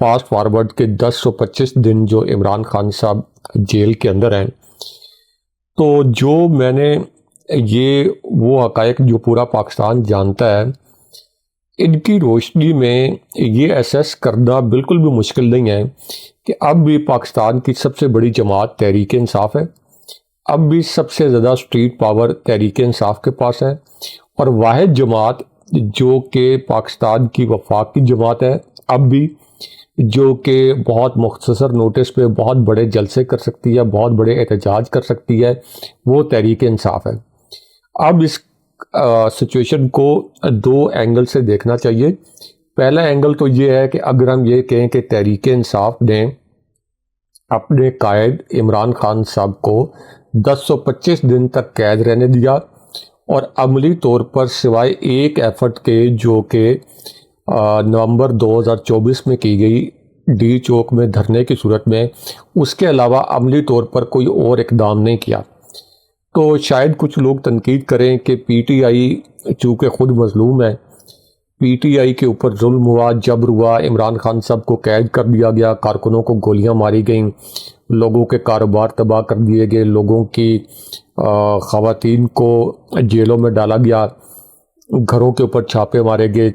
Fast forward کے 10-25 دن جو عمران خان صاحب جیل کے اندر ہیں، تو جو میں نے یہ وہ حقائق جو پورا پاکستان جانتا ہے، ان کی روشنی میں یہ ایسیس کرنا بالکل بھی مشکل نہیں ہے کہ اب بھی پاکستان کی سب سے بڑی جماعت تحریک انصاف ہے، اب بھی سب سے زیادہ اسٹریٹ پاور تحریک انصاف کے پاس ہے، اور واحد جماعت جو کہ پاکستان کی وفاق کی جماعت ہے اب بھی، جو کہ بہت مختصر نوٹس پہ بہت بڑے جلسے کر سکتی ہے، بہت بڑے احتجاج کر سکتی ہے، وہ تحریک انصاف ہے۔ اب اس سچویشن کو دو اینگل سے دیکھنا چاہیے۔ پہلا اینگل تو یہ ہے کہ اگر ہم یہ کہیں کہ تحریک انصاف نے اپنے قائد عمران خان صاحب کو 10-25 دن تک قید رہنے دیا، اور عملی طور پر سوائے ایک ایفرٹ کے جو کہ نومبر 2024 میں کی گئی ڈی چوک میں دھرنے کی صورت میں، اس کے علاوہ عملی طور پر کوئی اور اقدام نہیں کیا، تو شاید کچھ لوگ تنقید کریں کہ پی ٹی آئی چونکہ خود مظلوم ہے، پی ٹی آئی کے اوپر ظلم ہوا، جبر ہوا، عمران خان صاحب کو قید کر دیا گیا، کارکنوں کو گولیاں ماری گئیں، لوگوں کے کاروبار تباہ کر دیے گئے، لوگوں کی خواتین کو جیلوں میں ڈالا گیا، گھروں کے اوپر چھاپے مارے گئے،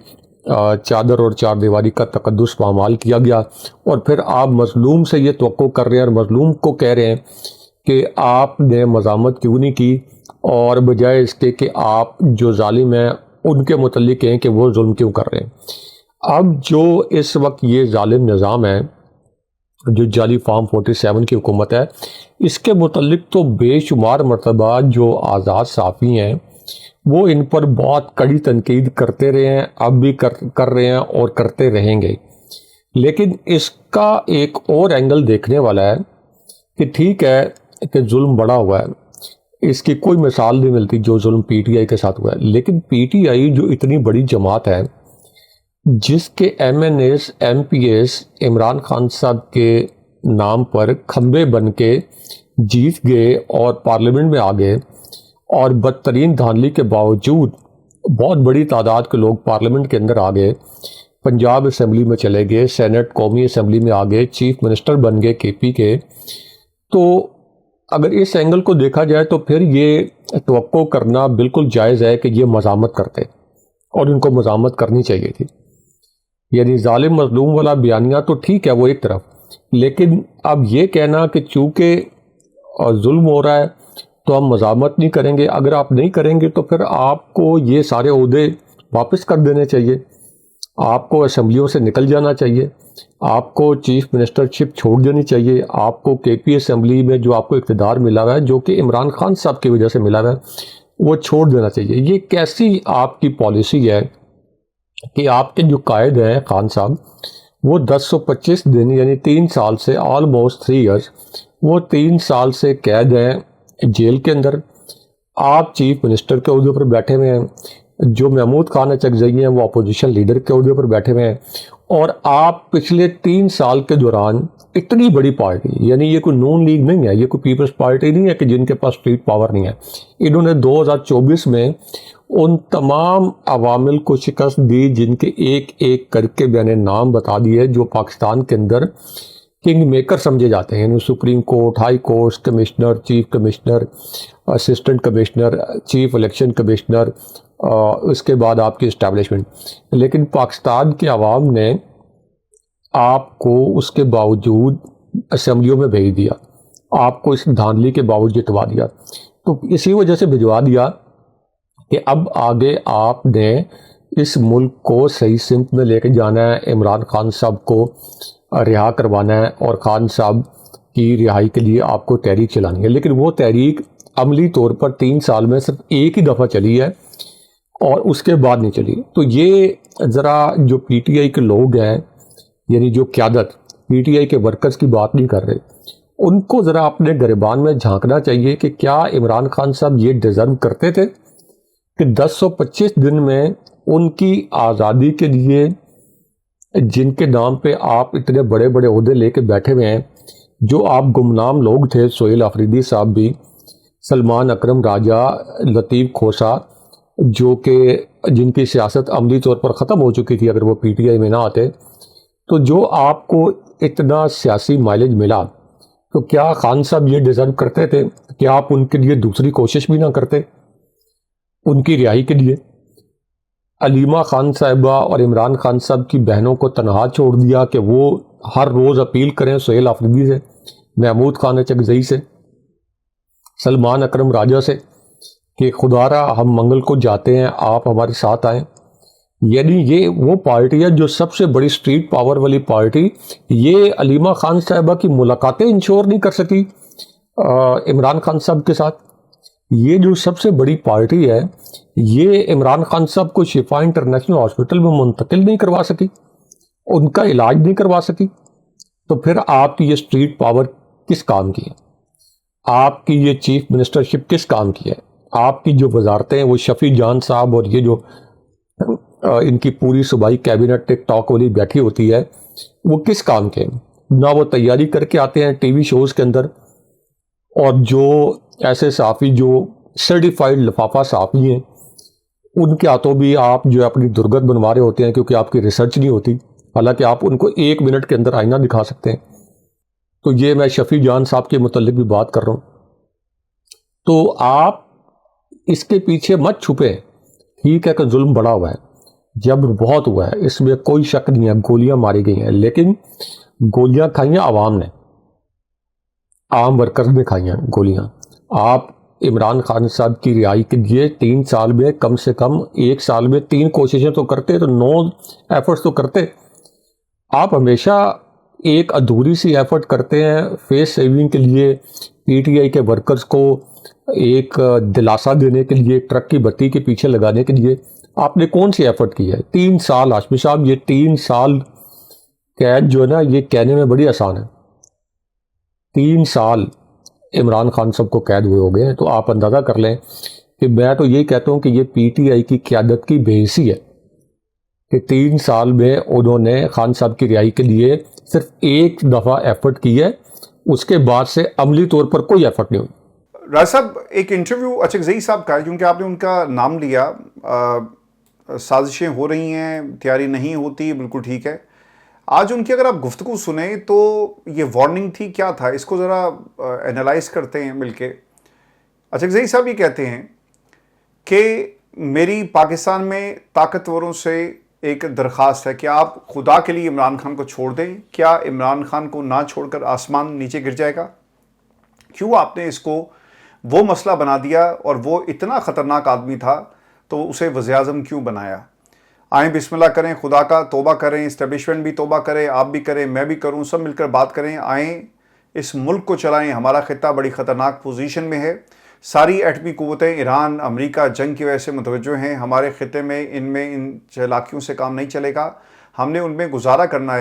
چادر اور چار دیواری کا تقدس پامال کیا گیا، اور پھر آپ مظلوم سے یہ توقع کر رہے ہیں اور مظلوم کو کہہ رہے ہیں کہ آپ نے مزاحمت کیوں نہیں کی، اور بجائے اس کے کہ آپ جو ظالم ہیں ان کے متعلق کہیں کہ وہ ظلم کیوں کر رہے ہیں۔ اب جو اس وقت یہ ظالم نظام ہے، جو جعلی فارم 47 کی حکومت ہے، اس کے متعلق تو بے شمار مرتبہ جو آزاد صحافی ہیں وہ ان پر بہت کڑی تنقید کرتے رہے ہیں، اب بھی کر رہے ہیں اور کرتے رہیں گے، لیکن اس کا ایک اور اینگل دیکھنے والا ہے کہ ٹھیک ہے کہ ظلم بڑا ہوا ہے، اس کی کوئی مثال نہیں ملتی جو ظلم پی ٹی آئی کے ساتھ ہوا ہے، لیکن پی ٹی آئی جو اتنی بڑی جماعت ہے، جس کے M N S M P S Imran Khan صاحب کے نام پر کھمبے بن کے جیت گئے اور پارلیمنٹ میں آ گئے، اور بدترین دھاندلی کے باوجود بہت بڑی تعداد کے لوگ پارلیمنٹ کے اندر آ گئے، پنجاب اسمبلی میں چلے گئے، سینٹ قومی اسمبلی میں آ گئے، چیف منسٹر بن گئے کے پی کے، تو اگر اس اینگل کو دیکھا جائے تو پھر یہ توقع کرنا بالکل جائز ہے کہ یہ مزاحمت کرتے، اور ان کو مزاحمت کرنی چاہیے تھی۔ یعنی ظالم مظلوم والا بیانیہ تو ٹھیک ہے وہ ایک طرف، لیکن اب یہ کہنا کہ چونکہ ظلم ہو رہا ہے تو ہم مزاحمت نہیں کریں گے، اگر آپ نہیں کریں گے تو پھر آپ کو یہ سارے عہدے واپس کر دینے چاہیے، آپ کو اسمبلیوں سے نکل جانا چاہیے، آپ کو چیف منسٹر شپ چھوڑ دینی چاہیے، آپ کو کے پی اسمبلی میں جو آپ کو اقتدار ملا ہوا ہے، جو کہ عمران خان صاحب کی وجہ سے ملا ہوا ہے، وہ چھوڑ دینا چاہیے۔ یہ کیسی آپ کی پالیسی ہے کہ آپ کے جو قائد ہیں خان صاحب، وہ 10-25 دن یعنی 3 سال سے آلموسٹ 3 ایئرس، وہ 3 سال سے قید ہیں جیل کے اندر، آپ چیف منسٹر کے عہدے پر بیٹھے ہوئے ہیں، جو محمود خان اچکزئی ہیں وہ اپوزیشن لیڈر کے عہدے پر بیٹھے ہوئے ہیں، اور آپ پچھلے 3 سال کے دوران اتنی بڑی پارٹی، یعنی یہ کوئی نون لیگ نہیں ہے، یہ کوئی پیپلز پارٹی نہیں ہے کہ جن کے پاس اسٹریٹ پاور نہیں ہے، انہوں نے 2024 میں ان تمام عوامل کو شکست دی جن کے ایک ایک کر کے میں نے نام بتا دیے جو پاکستان کے اندر کنگ میکر سمجھے جاتے ہیں، یعنی supreme court, high courts, commissioner, chief commissioner, assistant commissioner, chief election commissioner, اس کے بعد آپ کی اسٹیبلشمنٹ، لیکن پاکستان کے عوام نے آپ کو اس کے باوجود اسمبلیوں میں بھیج دیا، آپ کو اس دھاندلی کے باوجود جتوا دیا، تو اسی وجہ سے بھجوا دیا کہ اب آگے آپ نے اس ملک کو صحیح سمت میں لے کے جانا ہے، عمران خان صاحب کو رہا کروانا ہے، اور خان صاحب کی رہائی کے لیے آپ کو تحریک چلانی ہے، لیکن وہ تحریک عملی طور پر 3 سال میں صرف ایک ہی دفعہ چلی ہے اور اس کے بعد نہیں چلی۔ تو یہ ذرا جو پی ٹی آئی کے لوگ ہیں، یعنی جو قیادت پی ٹی آئی کے ورکرز کی بات نہیں کر رہے، ان کو ذرا اپنے گریبان میں جھانکنا چاہیے کہ کیا عمران خان صاحب یہ ڈیزرو کرتے تھے کہ 10-25 دن میں ان کی آزادی کے لیے جن کے نام پہ آپ اتنے بڑے بڑے عہدے لے کے بیٹھے ہوئے ہیں، جو آپ گمنام لوگ تھے، سہیل آفریدی صاحب بھی، سلمان اکرم راجہ، لطیف کھوسہ، جو کہ جن کی سیاست عملی طور پر ختم ہو چکی تھی اگر وہ پی ٹی آئی میں نہ آتے، تو جو آپ کو اتنا سیاسی مائلیج ملا تو کیا خان صاحب یہ ڈیزرو کرتے تھے کہ آپ ان کے لیے دوسری کوشش بھی نہ کرتے ان کی رہائی کے لیے؟ علیمہ خان صاحبہ اور عمران خان صاحب کی بہنوں کو تنہا چھوڑ دیا کہ وہ ہر روز اپیل کریں سہیل آفریدی سے، محمود خان اچکزئی سے، سلمان اکرم راجہ سے کہ خدا را ہم منگل کو جاتے ہیں، آپ ہمارے ساتھ آئیں۔ یعنی یہ وہ پارٹی ہے جو سب سے بڑی اسٹریٹ پاور والی پارٹی، یہ علیمہ خان صاحبہ کی ملاقاتیں انشور نہیں کر سکی عمران خان صاحب کے ساتھ۔ یہ جو سب سے بڑی پارٹی ہے یہ عمران خان صاحب کو شفا انٹرنیشنل ہاسپٹل میں منتقل نہیں کروا سکی، ان کا علاج نہیں کروا سکی، تو پھر آپ کی یہ اسٹریٹ پاور کس کام کی ہے؟ آپ کی یہ چیف منسٹرشپ کس کام کی ہے؟ آپ کی جو وزارتیں ہیں وہ شفیع جان صاحب اور یہ جو ان کی پوری صوبائی کیبنٹ ٹک ٹاک والی بیٹھی ہوتی ہے وہ کس کام کے ہیں؟ نہ وہ تیاری کر کے آتے ہیں ٹی وی شوز کے اندر، اور جو ایسے صحافی جو سرٹیفائیڈ لفافہ صحافی ہیں ان کے ہاتھوں بھی آپ جو اپنی درگت بنوا رہے ہوتے ہیں کیونکہ آپ کی ریسرچ نہیں ہوتی، حالانکہ آپ ان کو 1 منٹ کے اندر آئینہ دکھا سکتے ہیں۔ تو یہ میں شفیع جان صاحب کے متعلق بھی بات کر رہا ہوں۔ تو آپ اس کے پیچھے مت چھپے، ٹھیک ہے کہ ظلم بڑا ہوا ہے، جبر بہت ہوا ہے، اس میں کوئی شک نہیں ہے، گولیاں ماری گئی ہیں، لیکن گولیاں کھائیں عوام نے، عام ورکرز نے کھائی ہیں گولیاں۔ آپ عمران خان صاحب کی رہائی کے لیے 3 سال میں کم سے کم 1 سال میں 3 کوششیں تو کرتے، تو 9 ایفرٹس تو کرتے۔ آپ ہمیشہ ایک ادھوری سی ایفرٹ کرتے ہیں فیس سیونگ کے لیے، پی ٹی آئی کے ورکرز کو ایک دلاسا دینے کے لیے، ٹرک کی بتی کے پیچھے لگانے کے لیے۔ آپ نے کون سی ایفرٹ کی ہے؟ 3 سال ہاشمی صاحب، یہ 3 سال قید جو ہے نا یہ کہنے میں بڑی آسان ہے۔ 3 سال عمران خان صاحب کو قید ہوئے ہو گئے ہیں، تو آپ اندازہ کر لیں کہ میں تو یہ کہتا ہوں کہ یہ پی ٹی آئی کی قیادت کی بے حسی ہے کہ 3 سال میں انہوں نے خان صاحب کی رہائی کے لیے صرف 1 دفعہ ایفرٹ کی ہے، اس کے بعد سے عملی طور پر کوئی ایفرٹ نہیں ہوئی۔ راج صاحب، ایک انٹرویو اچکزئی صاحب کا ہے، کیونکہ آپ نے ان کا نام لیا، سازشیں ہو رہی ہیں، تیاری نہیں ہوتی، بالکل ٹھیک ہے۔ آج ان کی اگر آپ گفتگو سنیں تو یہ وارننگ تھی، کیا تھا؟ اس کو ذرا اینالائز کرتے ہیں مل کے۔ اچکزئی صاحب یہ کہتے ہیں کہ میری پاکستان میں طاقتوروں سے ایک درخواست ہے کہ آپ خدا کے لیے عمران خان کو چھوڑ دیں۔ کیا عمران خان کو نہ چھوڑ کر آسمان نیچے گر جائے گا؟ کیوں آپ نے اس کو وہ مسئلہ بنا دیا؟ اور وہ اتنا خطرناک آدمی تھا تو اسے وزیر اعظم کیوں بنایا؟ آئیں بسم اللہ کریں، خدا کا توبہ کریں، اسٹیبلشمنٹ بھی توبہ کرے، آپ بھی کریں، میں بھی کروں، سب مل کر بات کریں، آئیں اس ملک کو چلائیں۔ ہمارا خطہ بڑی خطرناک پوزیشن میں ہے، ساری ایٹمی قوتیں ایران، امریکہ جنگ کی وجہ سے متوجہ ہیں ہمارے خطے میں، ان چالاکیوں سے کام نہیں چلے گا، ہم نے ان میں گزارا کرنا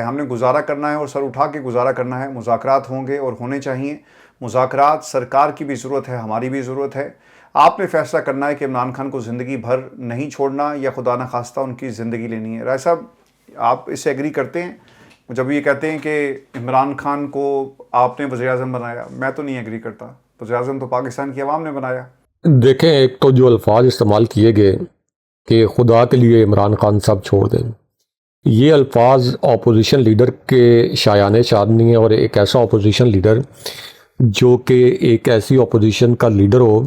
ہے، اور سر اٹھا کے گزارا کرنا ہے۔ مذاکرات ہوں گے اور ہونے چاہیے مذاکرات، سرکار کی بھی ضرورت ہے، ہماری بھی ضرورت ہے۔ آپ نے فیصلہ کرنا ہے کہ عمران خان کو زندگی بھر نہیں چھوڑنا یا خدا نخواستہ ان کی زندگی لینی ہے۔ رائے صاحب، آپ اس سے ایگری کرتے ہیں جب یہ کہتے ہیں کہ عمران خان کو آپ نے وزیر اعظم بنایا؟ میں تو نہیں ایگری کرتا، وزیر اعظم تو پاکستان کی عوام نے بنایا۔ دیکھیں، ایک تو جو الفاظ استعمال کیے گئے کہ خدا کے لیے عمران خان صاحب چھوڑ دیں، یہ الفاظ اپوزیشن لیڈر کے شایان شان نہیں ہے، اور ایک ایسا اپوزیشن لیڈر جو کہ ایک ایسی اپوزیشن کا لیڈر ہو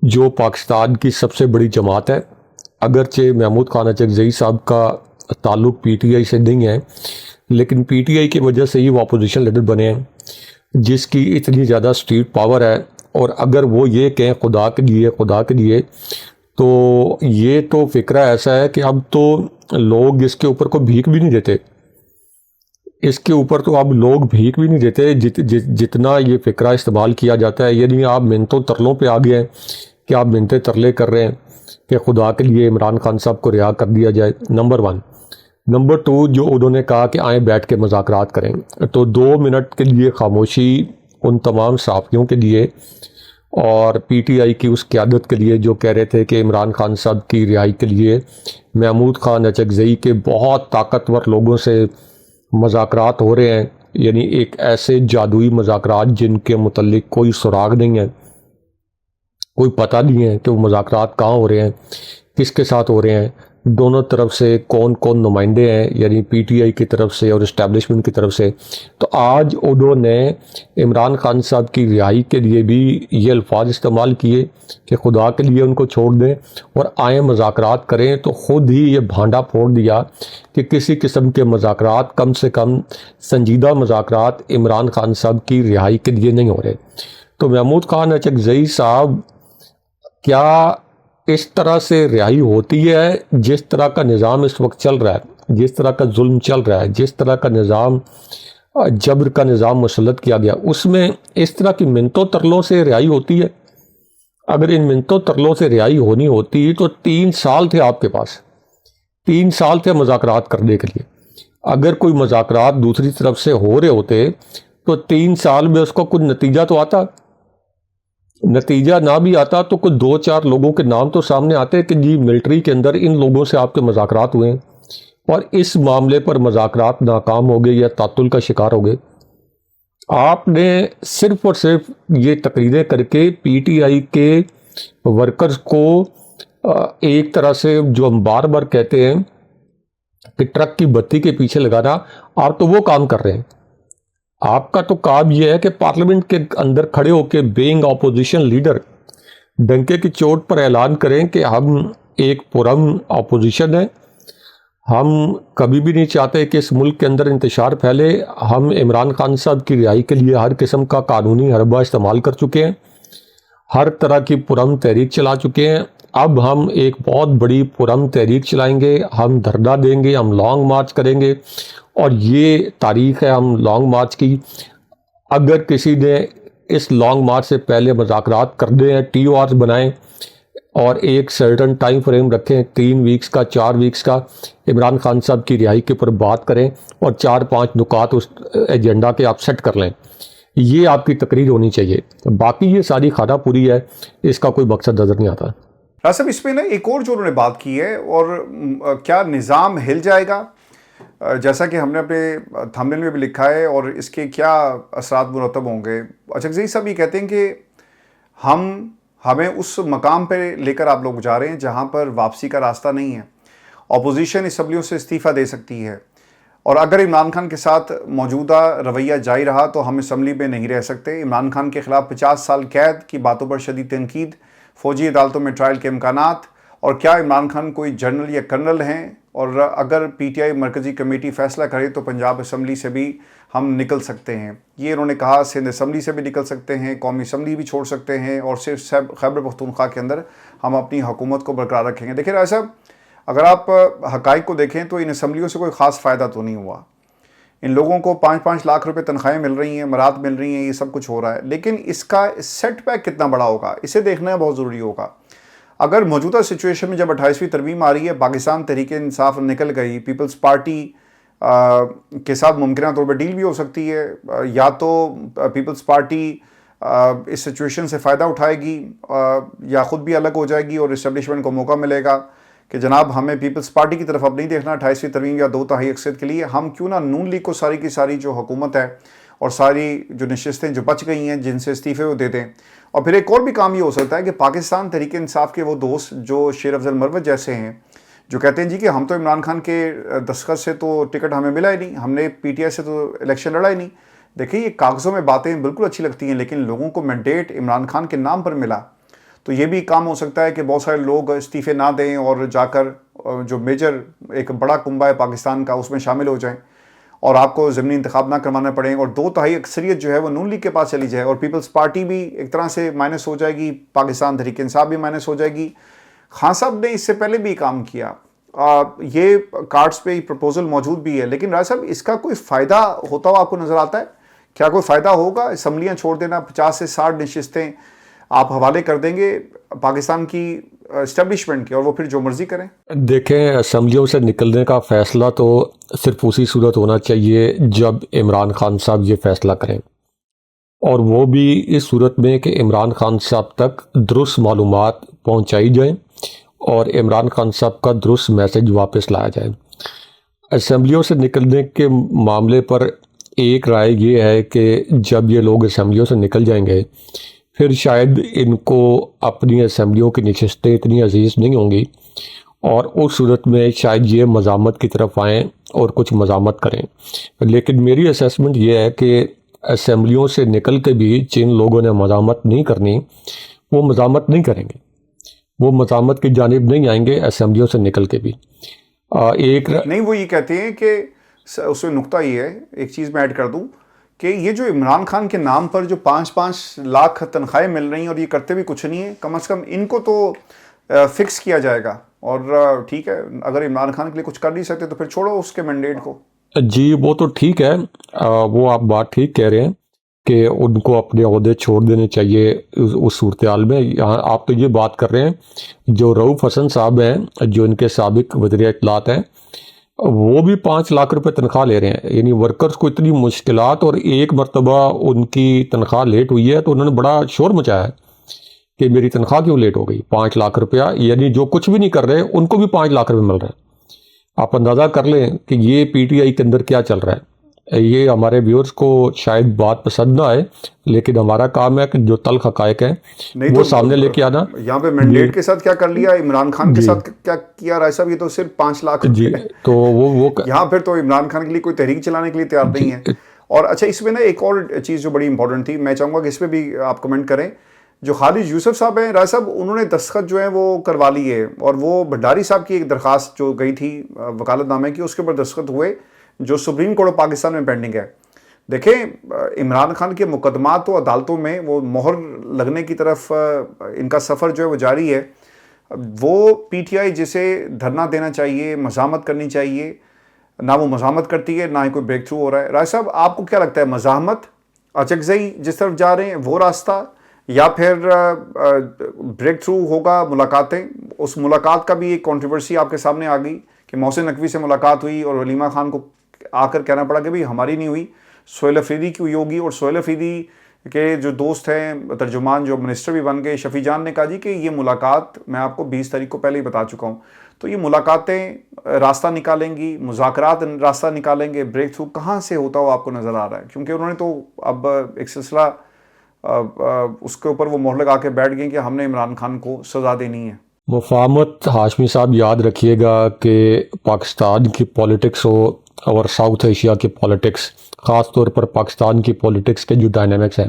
جو پاکستان کی سب سے بڑی جماعت ہے۔ اگرچہ محمود خان اچکزئی صاحب کا تعلق پی ٹی آئی سے نہیں ہے، لیکن پی ٹی آئی کی وجہ سے ہی وہ اپوزیشن لیڈر بنے ہیں جس کی اتنی زیادہ اسٹریٹ پاور ہے۔ اور اگر وہ یہ کہیں خدا کے لیے تو یہ تو فکرہ ایسا ہے کہ اب تو لوگ اس کے اوپر کو بھیک بھی نہیں دیتے، اس کے اوپر تو اب لوگ بھیک بھی نہیں دیتے جتنا یہ فکرہ استعمال کیا جاتا ہے۔ یعنی آپ منتوں ترلوں پہ آ گئے ہیں کہ آپ منتیں ترلے کر رہے ہیں کہ خدا کے لیے عمران خان صاحب کو رہا کر دیا جائے، نمبر 1۔ نمبر 2، جو انہوں نے کہا کہ آئیں بیٹھ کے مذاکرات کریں، تو 2 منٹ کے لیے خاموشی ان تمام صحافیوں کے لیے اور پی ٹی آئی کی اس قیادت کے لیے جو کہہ رہے تھے کہ عمران خان صاحب کی رہائی کے لیے محمود خان اچکزئی کے بہت طاقتور لوگوں سے مذاکرات ہو رہے ہیں، یعنی ایک ایسے جادوئی مذاکرات جن کے متعلق کوئی سراغ نہیں ہے، کوئی پتہ نہیں ہے کہ وہ مذاکرات کہاں ہو رہے ہیں، کس کے ساتھ ہو رہے ہیں، دونوں طرف سے کون کون نمائندے ہیں، یعنی پی ٹی آئی کی طرف سے اور اسٹیبلشمنٹ کی طرف سے. تو آج انہوں نے عمران خان صاحب کی رہائی کے لیے بھی یہ الفاظ استعمال کیے کہ خدا کے لیے ان کو چھوڑ دیں اور آئیں مذاکرات کریں. تو خود ہی یہ بھانڈا پھوڑ دیا کہ کسی قسم کے مذاکرات، کم سے کم سنجیدہ مذاکرات عمران خان صاحب کی رہائی کے لیے نہیں ہو رہے. تو محمود خان اچکزئی صاحب، کیا اس طرح سے رہائی ہوتی ہے؟ جس طرح کا نظام اس وقت چل رہا ہے، جس طرح کا ظلم چل رہا ہے، جس طرح کا نظام، جبر کا نظام مسلط کیا گیا، اس میں اس طرح کی منتوں ترلوں سے رہائی ہوتی ہے؟ اگر ان منتوں ترلوں سے رہائی ہونی ہوتی تو 3 سال تھے آپ کے پاس، 3 سال تھے مذاکرات کرنے کے لیے. اگر کوئی مذاکرات دوسری طرف سے ہو رہے ہوتے تو 3 سال میں اس کو کچھ نتیجہ تو آتا. نتیجہ نہ بھی آتا تو کچھ 2-4 لوگوں کے نام تو سامنے آتے کہ جی ملٹری کے اندر ان لوگوں سے آپ کے مذاکرات ہوئے ہیں اور اس معاملے پر مذاکرات ناکام ہو گئے یا تعطل کا شکار ہو گئے. آپ نے صرف اور صرف یہ تقریریں کر کے پی ٹی آئی کے ورکرز کو ایک طرح سے، جو ہم بار بار کہتے ہیں کہ ٹرک کی بتی کے پیچھے لگانا، آپ تو وہ کام کر رہے ہیں. آپ کا تو کام یہ ہے کہ پارلیمنٹ کے اندر کھڑے ہو کے بینگ اپوزیشن لیڈر ڈنکے کی چوٹ پر اعلان کریں کہ ہم ایک پرامن اپوزیشن ہے، ہم کبھی بھی نہیں چاہتے کہ اس ملک کے اندر انتشار پھیلے. ہم عمران خان صاحب کی رہائی کے لیے ہر قسم کا قانونی حربہ استعمال کر چکے ہیں، ہر طرح کی پرامن تحریک چلا چکے ہیں. اب ہم ایک بہت بڑی پرامن تحریک چلائیں گے، ہم دھرنا دیں گے، ہم لانگ مارچ کریں گے، اور یہ تاریخ ہے ہم لانگ مارچ کی. اگر کسی نے اس لانگ مارچ سے پہلے مذاکرات کر دیں، ٹی او آرز بنائیں اور ایک سرٹن ٹائم فریم رکھیں، 3 ویکس کا، 4 ویکس کا، عمران خان صاحب کی رہائی کے اوپر بات کریں اور 4-5 نکات اس ایجنڈا کے آپ سیٹ کر لیں. یہ آپ کی تقریر ہونی چاہیے. باقی یہ ساری خانہ پوری ہے، اس کا کوئی مقصد نظر نہیں آتا. صاحب اس میں نا ایک اور جو انہوں نے بات کی ہے، اور کیا نظام ہل جائے گا، جیسا کہ ہم نے اپنے تھمبنیل میں بھی لکھا ہے، اور اس کے کیا اثرات مرتب ہوں گے. اچکزئی صاحب یہ کہتے ہیں کہ ہمیں اس مقام پہ لے کر آپ لوگ جا رہے ہیں جہاں پر واپسی کا راستہ نہیں ہے. اپوزیشن اسمبلیوں سے استعفیٰ دے سکتی ہے، اور اگر عمران خان کے ساتھ موجودہ رویہ جاری رہا تو ہم اسمبلی میں نہیں رہ سکتے. عمران خان کے خلاف 50 سال قید کی باتوں پر شدید تنقید، فوجی عدالتوں میں ٹرائل کے امکانات، اور کیا عمران خان کوئی جنرل یا کرنل ہیں، اور اگر پی ٹی آئی مرکزی کمیٹی فیصلہ کرے تو پنجاب اسمبلی سے بھی ہم نکل سکتے ہیں. یہ انہوں نے کہا سندھ اسمبلی سے بھی نکل سکتے ہیں، قومی اسمبلی بھی چھوڑ سکتے ہیں، اور صرف خیبر پختونخوا کے اندر ہم اپنی حکومت کو برقرار رکھیں گے. دیکھیں راج صاحب، اگر آپ حقائق کو دیکھیں تو ان اسمبلیوں سے کوئی خاص فائدہ تو نہیں ہوا. ان لوگوں کو 5-5 لاکھ روپے تنخواہیں مل رہی ہیں، مراد مل رہی ہیں، یہ سب کچھ ہو رہا ہے، لیکن اس کا سیٹ بیک کتنا بڑا ہوگا، اسے دیکھنا بہت ضروری ہوگا. اگر موجودہ سچویشن میں جب 28ویں ترمیم آ رہی ہے، پاکستان تحریک انصاف نکل گئی، پیپلز پارٹی کے ساتھ ممکنہ طور پر ڈیل بھی ہو سکتی ہے، یا تو پیپلز پارٹی اس سچویشن سے فائدہ اٹھائے گی یا خود بھی الگ ہو جائے گی، اور اسٹیبلشمنٹ کو موقع ملے گا کہ جناب ہمیں پیپلز پارٹی کی طرف اب نہیں دیکھنا 28ویں ترمیم یا 2/3 اکثریت کے لیے، ہم کیوں نہ نون لیگ کو ساری کی ساری جو حکومت ہے اور ساری جو نشستیں جو بچ گئی ہیں جن سے استعفے وہ دے دیں. اور پھر ایک اور بھی کام یہ ہو سکتا ہے کہ پاکستان تحریک انصاف کے وہ دوست جو شیر افضل مروت جیسے ہیں، جو کہتے ہیں جی کہ ہم تو عمران خان کے دستخط سے تو ٹکٹ ہمیں ملا ہی نہیں، ہم نے پی ٹی آئی سے تو الیکشن لڑا ہی نہیں. دیکھیں یہ کاغذوں میں باتیں بالکل اچھی لگتی ہیں، لیکن لوگوں کو مینڈیٹ عمران خان کے نام پر ملا. تو یہ بھی کام ہو سکتا ہے کہ بہت سارے لوگ استعفے نہ دیں اور جا کر جو میجر ایک بڑا کنبہ ہے پاکستان کا اس میں شامل ہو جائیں، اور آپ کو ضمنی انتخاب نہ کروانا پڑیں، اور 2/3 اکثریت جو ہے وہ نون لیگ کے پاس چلی جائے، اور پیپلز پارٹی بھی ایک طرح سے مائنس ہو جائے گی، پاکستان تحریک انصاف بھی مائنس ہو جائے گی. خان صاحب نے اس سے پہلے بھی کام کیا، یہ کارڈز پہ پروپوزل موجود بھی ہے، لیکن راج صاحب اس کا کوئی فائدہ ہوتا ہوا آپ کو نظر آتا ہے؟ کیا کوئی فائدہ ہوگا؟ اسمبلیاں چھوڑ دینا، 50 سے 60 نشستیں آپ حوالے کر دیں گے پاکستان کی اسٹیبلشمنٹ کی، اور وہ پھر جو مرضی کریں. دیکھیں، اسمبلیوں سے نکلنے کا فیصلہ تو صرف اسی صورت ہونا چاہیے جب عمران خان صاحب یہ فیصلہ کریں، اور وہ بھی اس صورت میں کہ عمران خان صاحب تک درست معلومات پہنچائی جائیں اور عمران خان صاحب کا درست میسج واپس لایا جائے. اسمبلیوں سے نکلنے کے معاملے پر ایک رائے یہ ہے کہ جب یہ لوگ اسمبلیوں سے نکل جائیں گے پھر شاید ان کو اپنی اسمبلیوں کی نشستیں اتنی عزیز نہیں ہوں گی، اور اس صورت میں شاید یہ مزاحمت کی طرف آئیں اور کچھ مزاحمت کریں. لیکن میری اسیسمنٹ یہ ہے کہ اسمبلیوں سے نکل کے بھی جن لوگوں نے مزاحمت نہیں کرنی وہ مزاحمت نہیں کریں گے, وہ مزاحمت کی جانب نہیں آئیں گے اسمبلیوں سے نکل کے بھی. ایک نہیں, وہ یہ کہتے ہیں کہ اس میں نقطہ یہ ہے, ایک چیز میں ایڈ کر دوں کہ یہ جو عمران خان کے نام پر جو 5-5 لاکھ تنخواہیں مل رہی ہیں اور یہ کرتے بھی کچھ نہیں ہے, کم از کم ان کو تو فکس کیا جائے گا. اور ٹھیک ہے, اگر عمران خان کے لیے کچھ کر نہیں سکتے تو پھر چھوڑو اس کے مینڈیٹ کو. جی وہ تو ٹھیک ہے, وہ آپ بات ٹھیک کہہ رہے ہیں کہ ان کو اپنے عہدے چھوڑ دینے چاہیے اس صورتحال میں. یہاں آپ تو یہ بات کر رہے ہیں جو رؤوف حسن صاحب ہیں جو ان کے سابق وزیر اطلاعات ہیں, وہ بھی 5 لاکھ روپے تنخواہ لے رہے ہیں. یعنی ورکرز کو اتنی مشکلات, اور ایک مرتبہ ان کی تنخواہ لیٹ ہوئی ہے تو انہوں نے بڑا شور مچایا ہے کہ میری تنخواہ کیوں لیٹ ہو گئی. 5 لاکھ روپیہ, یعنی جو کچھ بھی نہیں کر رہے ان کو بھی 5 لاکھ روپے مل رہے ہیں. آپ اندازہ کر لیں کہ یہ پی ٹی آئی کے اندر کیا چل رہا ہے. یہ ہمارے ویورز کو شاید بات پسند نہ آئے, لیکن ہمارا کام ہے کہ جو تلخ حقائق ہیں وہ سامنے لے کے آنا. یہاں پہ مینڈیٹ کے ساتھ کیا کر لیا, عمران خان کے ساتھ کیا کیا رائے صاحب, یہ تو صرف 5 لاکھ جی, تو وہ یہاں پھر تو عمران خان کے لیے کوئی تحریک چلانے کے لیے تیار نہیں ہے. اور اچھا, اس میں نا ایک اور چیز جو بڑی امپورٹنٹ تھی, میں چاہوں گا کہ اس پہ بھی آپ کمنٹ کریں. جو خالد یوسف صاحب ہیں رائے صاحب, انہوں نے دستخط جو ہیں وہ کروا لیے, اور وہ بھنڈاری صاحب کی ایک درخواست جو گئی تھی وکالت نامے کی, اس کے اوپر دستخط ہوئے جو سپریم کورٹ آف پاکستان میں پینڈنگ ہے. دیکھیں, عمران خان کے مقدمات و عدالتوں میں وہ مہر لگنے کی طرف ان کا سفر جو ہے وہ جاری ہے. وہ پی ٹی آئی جسے دھرنا دینا چاہیے, مزاحمت کرنی چاہیے, نہ وہ مزاحمت کرتی ہے, نہ ہی کوئی بریک تھرو ہو رہا ہے. رائے صاحب آپ کو کیا لگتا ہے, مزاحمت, اچکزئی جس طرف جا رہے ہیں وہ راستہ, یا پھر بریک تھرو ہوگا, ملاقاتیں؟ اس ملاقات کا بھی ایک کنٹروورسی آپ کے سامنے آ گئی کہ محسن نقوی سے ملاقات ہوئی اور ولیمہ خان کو آ کر کہنا پڑا کہ بھئی ہماری نہیں ہوئی, سہیل افریدی کی ہوئی ہوگی. اور سہیل افریدی کے جو دوست ہیں ترجمان جو منسٹر بھی بن گئے, شفیع جان نے کہا جی کہ یہ ملاقات میں آپ کو 20 تاریخ کو پہلے ہی بتا چکا ہوں. تو یہ ملاقاتیں راستہ نکالیں گی, مذاکرات راستہ نکالیں گے, بریک تھرو کہاں سے ہوتا ہوا آپ کو نظر آ رہا ہے؟ کیونکہ انہوں نے تو اب ایک سلسلہ اس کے اوپر وہ مہر لگا کے بیٹھ گئے کہ ہم نے عمران خان کو سزا دینی ہے. مفاہمت, ہاشمی صاحب یاد رکھیے گا کہ پاکستان کی پولیٹکس ہو اور ساؤتھ ایشیا کی پولیٹکس, خاص طور پر پاکستان کی پولیٹکس کے جو ڈائنامکس ہیں,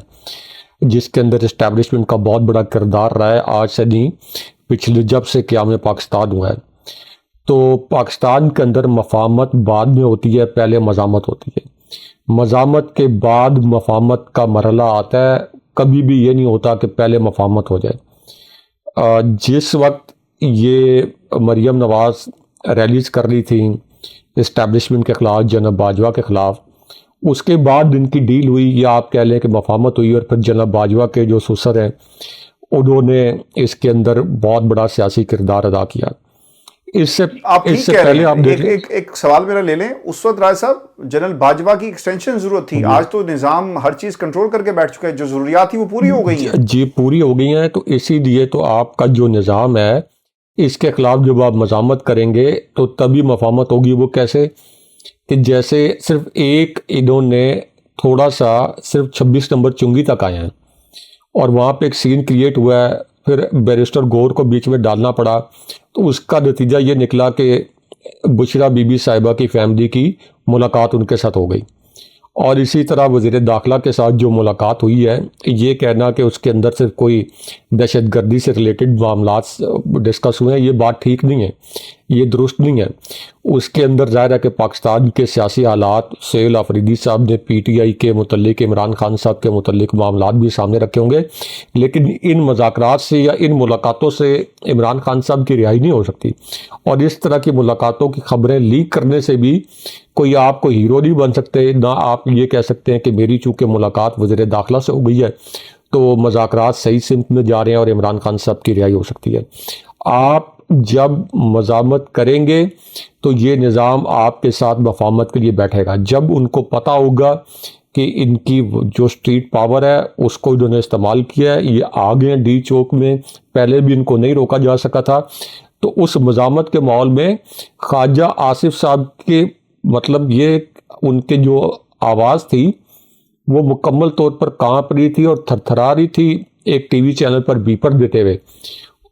جس کے اندر اسٹیبلشمنٹ کا بہت بڑا کردار رہا ہے, آج سے نہیں پچھلے جب سے قیام پاکستان ہوا ہے. تو پاکستان کے اندر مفاہمت بعد میں ہوتی ہے, پہلے مزاحمت ہوتی ہے. مزاحمت کے بعد مفاہمت کا مرحلہ آتا ہے, کبھی بھی یہ نہیں ہوتا کہ پہلے مفاہمت ہو جائے. جس وقت یہ مریم نواز ریلیز کر رہی تھی اسٹیبلشمنٹ کے خلاف, جناب باجوہ کے خلاف, اس کے بعد ان کی ڈیل ہوئی, یا آپ کہہ لیں کہ مفاہمت ہوئی, اور پھر جناب باجوہ کے جو سسر ہیں انہوں نے اس کے اندر بہت بڑا سیاسی کردار ادا کیا. اس سے پہلے آپ ایک سوال میرا لے لیں, اس وقت رائے صاحب جنرل باجوہ کی ایکسٹینشن ضرورت تھی. آج تو نظام ہر چیز کنٹرول کر کے بیٹھ چکا ہے, جو ضروریات تھی وہ پوری ہو گئی ہیں. جی پوری ہو گئی ہیں. تو اسی لیے تو آپ کا جو نظام ہے اس کے خلاف جب آپ مزاحمت کریں گے تو تبھی مفاہمت ہوگی. وہ کیسے کہ جیسے صرف ایک انہوں نے تھوڑا سا صرف 26 نمبر چنگی تک آئے ہیں اور وہاں پہ ایک سین کریٹ ہوا ہے, پھر بیرسٹر گور کو بیچ میں ڈالنا پڑا, تو اس کا نتیجہ یہ نکلا کہ بشرا بی بی صاحبہ کی فیملی کی ملاقات ان کے ساتھ ہو گئی. اور اسی طرح وزیر داخلہ کے ساتھ جو ملاقات ہوئی ہے, یہ کہنا کہ اس کے اندر صرف کوئی دہشت گردی سے ریلیٹڈ معاملات ڈسکس ہوئے ہیں, یہ بات ٹھیک نہیں ہے, یہ درست نہیں ہے. اس کے اندر ظاہر ہے کہ پاکستان کے سیاسی حالات, سہیل آفریدی صاحب نے پی ٹی آئی کے متعلق, عمران خان صاحب کے متعلق معاملات بھی سامنے رکھے ہوں گے, لیکن ان مذاکرات سے یا ان ملاقاتوں سے عمران خان صاحب کی رہائی نہیں ہو سکتی. اور اس طرح کی ملاقاتوں کی خبریں لیک کرنے سے بھی کوئی آپ کو ہیرو نہیں بن سکتے, نہ آپ یہ کہہ سکتے ہیں کہ میری چونکہ ملاقات وزیر داخلہ سے ہو گئی ہے تو مذاکرات صحیح سمت میں جا رہے ہیں اور عمران خان صاحب کی رہائی ہو سکتی ہے. آپ جب مزاحمت کریں گے تو یہ نظام آپ کے ساتھ مفاہمت کے لیے بیٹھے گا. جب ان کو پتہ ہوگا کہ ان کی جو اسٹریٹ پاور ہے اس کو انہوں نے استعمال کیا ہے, یہ آ گئے ڈی چوک میں, پہلے بھی ان کو نہیں روکا جا سکا تھا, تو اس مزاحمت کے ماحول میں خواجہ آصف صاحب کے مطلب یہ ان کے جو آواز تھی وہ مکمل طور پر کانپ رہی تھی اور تھر تھرا رہی تھی ایک ٹی وی چینل پر بیپر دیتے ہوئے.